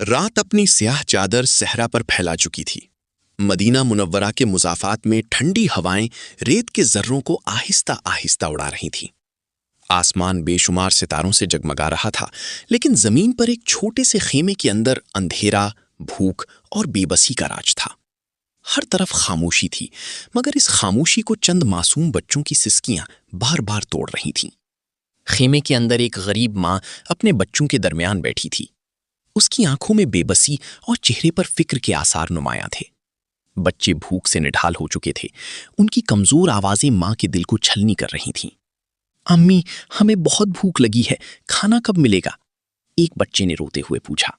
رات اپنی سیاہ چادر صحرا پر پھیلا چکی تھی۔ مدینہ منورہ کے مضافات میں ٹھنڈی ہوائیں ریت کے ذروں کو آہستہ آہستہ اڑا رہی تھیں۔ آسمان بے شمار ستاروں سے جگمگا رہا تھا، لیکن زمین پر ایک چھوٹے سے خیمے کے اندر اندھیرا، بھوک اور بے بسی کا راج تھا۔ ہر طرف خاموشی تھی، مگر اس خاموشی کو چند معصوم بچوں کی سسکیاں بار بار توڑ رہی تھیں۔ خیمے کے اندر ایک غریب ماں اپنے بچوں کے درمیان بیٹھی تھی۔ اس کی آنکھوں میں بے بسی اور چہرے پر فکر کے آثار نمایاں تھے۔ بچے بھوک سے نڈھال ہو چکے تھے۔ ان کی کمزور آوازیں ماں کے دل کو چھلنی کر رہی تھیں۔ امی، ہمیں بہت بھوک لگی ہے، کھانا کب ملے گا؟ ایک بچے نے روتے ہوئے پوچھا۔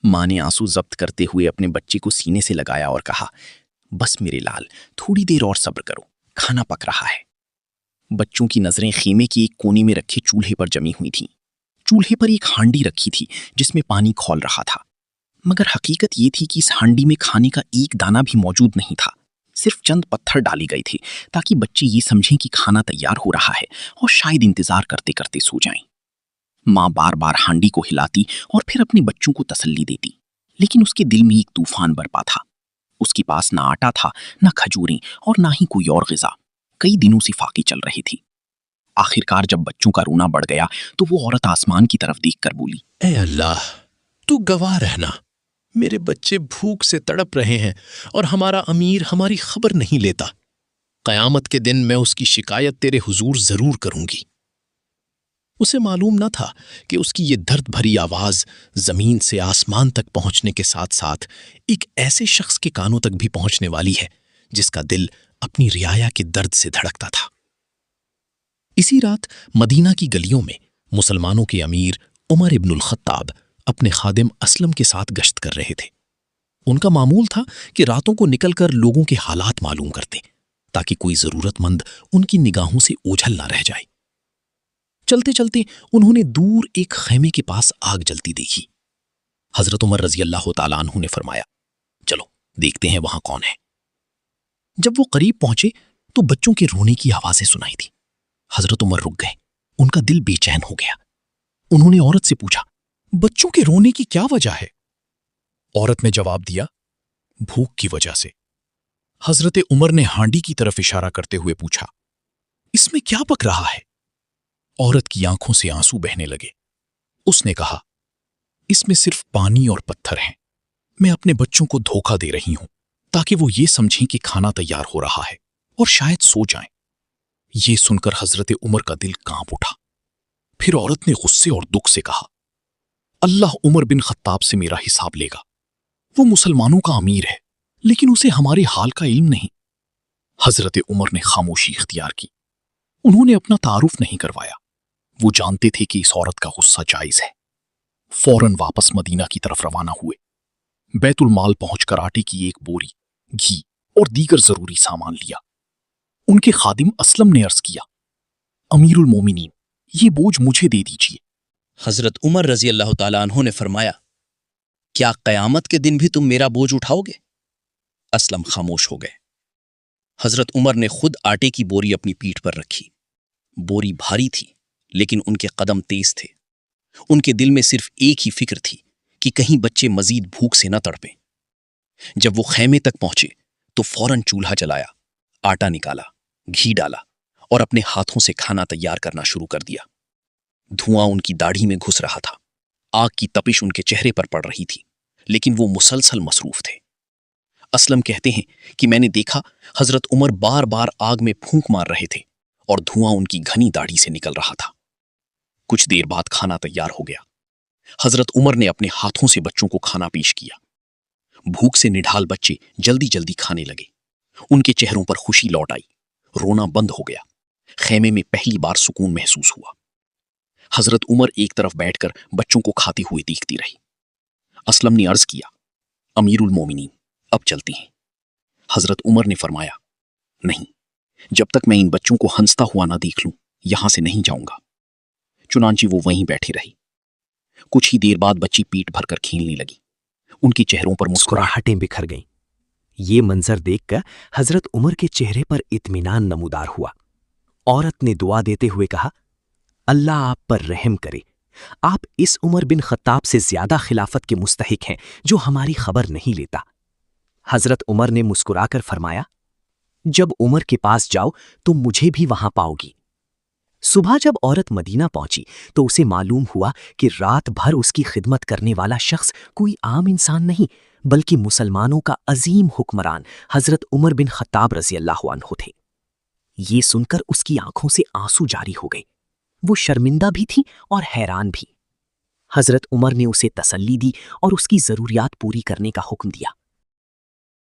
ماں نے آنسو ضبط کرتے ہوئے اپنے بچے کو سینے سے لگایا اور کہا، بس میرے لال، تھوڑی دیر اور صبر کرو، کھانا پک رہا ہے۔ بچوں کی نظریں خیمے کے ایک کونے میں رکھے چولہے پر جمی ہوئی تھیں۔ چولہے پر ایک ہانڈی رکھی تھی جس میں پانی کھول رہا تھا، مگر حقیقت یہ تھی کہ اس ہانڈی میں کھانے کا ایک دانہ بھی موجود نہیں تھا۔ صرف چند پتھر ڈالے گئے تھے تاکہ بچے یہ سمجھیں کہ کھانا تیار ہو رہا ہے اور شاید انتظار کرتے کرتے سو جائیں۔ ماں بار بار ہانڈی کو ہلاتی اور پھر اپنے بچوں کو تسلی دیتی، لیکن اس کے دل میں ایک طوفان برپا تھا۔ اس کے پاس نہ آٹا تھا، نہ کھجوریں اور نہ ہی کوئی اور غذا۔ کئی دنوں سے فاقے چل رہی تھی۔ آخرکار جب بچوں کا رونا بڑھ گیا تو وہ عورت آسمان کی طرف دیکھ کر بولی، اے اللہ، تو گواہ رہنا، میرے بچے بھوک سے تڑپ رہے ہیں اور ہمارا امیر ہماری خبر نہیں لیتا۔ قیامت کے دن میں اس کی شکایت تیرے حضور ضرور کروں گی۔ اسے معلوم نہ تھا کہ اس کی یہ درد بھری آواز زمین سے آسمان تک پہنچنے کے ساتھ ساتھ ایک ایسے شخص کے کانوں تک بھی پہنچنے والی ہے جس کا دل اپنی رعایا کے درد سے دھڑکتا تھا۔ اسی رات مدینہ کی گلیوں میں مسلمانوں کے امیر عمر ابن الخطاب اپنے خادم اسلم کے ساتھ گشت کر رہے تھے۔ ان کا معمول تھا کہ راتوں کو نکل کر لوگوں کے حالات معلوم کرتے تاکہ کوئی ضرورت مند ان کی نگاہوں سے اوجھل نہ رہ جائے۔ چلتے چلتے انہوں نے دور ایک خیمے کے پاس آگ جلتی دیکھی۔ حضرت عمر رضی اللہ تعالیٰ عنہ نے فرمایا، چلو دیکھتے ہیں وہاں کون ہے۔ جب وہ قریب پہنچے تو بچوں کے رونے کی آوازیں سنائی تھی۔ حضرت عمر رک گئے، ان کا دل بے چین ہو گیا۔ انہوں نے عورت سے پوچھا، بچوں کے رونے کی کیا وجہ ہے؟ عورت نے جواب دیا، بھوک کی وجہ سے۔ حضرت عمر نے ہانڈی کی طرف اشارہ کرتے ہوئے پوچھا، اس میں کیا پک رہا ہے؟ عورت کی آنکھوں سے آنسو بہنے لگے۔ اس نے کہا، اس میں صرف پانی اور پتھر ہیں۔ میں اپنے بچوں کو دھوکہ دے رہی ہوں تاکہ وہ یہ سمجھیں کہ کھانا تیار ہو رہا ہے اور شاید سو جائیں۔ یہ سن کر حضرت عمر کا دل کانپ اٹھا۔ پھر عورت نے غصے اور دکھ سے کہا، اللہ عمر بن خطاب سے میرا حساب لے گا۔ وہ مسلمانوں کا امیر ہے، لیکن اسے ہمارے حال کا علم نہیں۔ حضرت عمر نے خاموشی اختیار کی۔ انہوں نے اپنا تعارف نہیں کروایا۔ وہ جانتے تھے کہ اس عورت کا غصہ جائز ہے۔ فوراً واپس مدینہ کی طرف روانہ ہوئے۔ بیت المال پہنچ کر آٹے کی ایک بوری، گھی اور دیگر ضروری سامان لیا۔ ان کے خادم اسلم نے عرض کیا، امیر المومنین، یہ بوجھ مجھے دے دیجیے۔ حضرت عمر رضی اللہ تعالیٰ عنہ نے فرمایا، کیا قیامت کے دن بھی تم میرا بوجھ اٹھاؤ گے؟ اسلم خاموش ہو گئے۔ حضرت عمر نے خود آٹے کی بوری اپنی پیٹھ پر رکھی۔ بوری بھاری تھی، لیکن ان کے قدم تیز تھے۔ ان کے دل میں صرف ایک ہی فکر تھی کہ کہیں بچے مزید بھوک سے نہ تڑپیں۔ جب وہ خیمے تک پہنچے تو فوراً چولہا جلایا، آٹا نکالا، گھی ڈالا اور اپنے ہاتھوں سے کھانا تیار کرنا شروع کر دیا۔ دھواں ان کی داڑھی میں گھس رہا تھا۔ آگ کی تپش ان کے چہرے پر پڑ رہی تھی، لیکن وہ مسلسل مصروف تھے۔ اسلم کہتے ہیں کہ میں نے دیکھا حضرت عمر بار بار آگ میں پھونک مار رہے تھے اور دھواں ان کی گھنی داڑھی سے نکل رہا تھا۔ کچھ دیر بعد کھانا تیار ہو گیا۔ حضرت عمر نے اپنے ہاتھوں سے بچوں کو کھانا پیش کیا۔ بھوک سے نڈھال بچے جلدی جلدی کھانے لگے۔ ان کے چہروں پر خوشی لوٹ آئی، رونا بند ہو گیا۔ خیمے میں پہلی بار سکون محسوس ہوا۔ حضرت عمر ایک طرف بیٹھ کر بچوں کو کھاتے ہوئے دیکھتی رہی۔ اسلم نے عرض کیا، امیر المومنین، اب چلتی ہیں۔ حضرت عمر نے فرمایا، نہیں، جب تک میں ان بچوں کو ہنستا ہوا نہ دیکھ لوں یہاں سے نہیں جاؤں گا۔ چنانچہ وہ وہیں بیٹھی رہی۔ کچھ ہی دیر بعد بچی پیٹ بھر کر کھیلنے لگی۔ ان کے چہروں پر مسکراہٹیں بکھر گئیں۔ یہ منظر دیکھ کر حضرت عمر کے چہرے پر اطمینان نمودار ہوا۔ عورت نے دعا دیتے ہوئے کہا، اللہ آپ پر رحم کرے آپ اس عمر بن خطاب سے زیادہ خلافت کے مستحق ہیں جو ہماری خبر نہیں لیتا۔ حضرت عمر نے مسکرا کر فرمایا، جب عمر کے پاس جاؤ تو مجھے بھی وہاں پاؤ گی۔ صبح جب عورت مدینہ پہنچی تو اسے معلوم ہوا کہ رات بھر اس کی خدمت کرنے والا شخص کوئی عام انسان نہیں بلکہ مسلمانوں کا عظیم حکمران حضرت عمر بن خطاب رضی اللہ عنہ تھے۔ یہ سن کر اس کی آنکھوں سے آنسو جاری ہو گئے۔ وہ شرمندہ بھی تھی اور حیران بھی۔ حضرت عمر نے اسے تسلی دی اور اس کی ضروریات پوری کرنے کا حکم دیا۔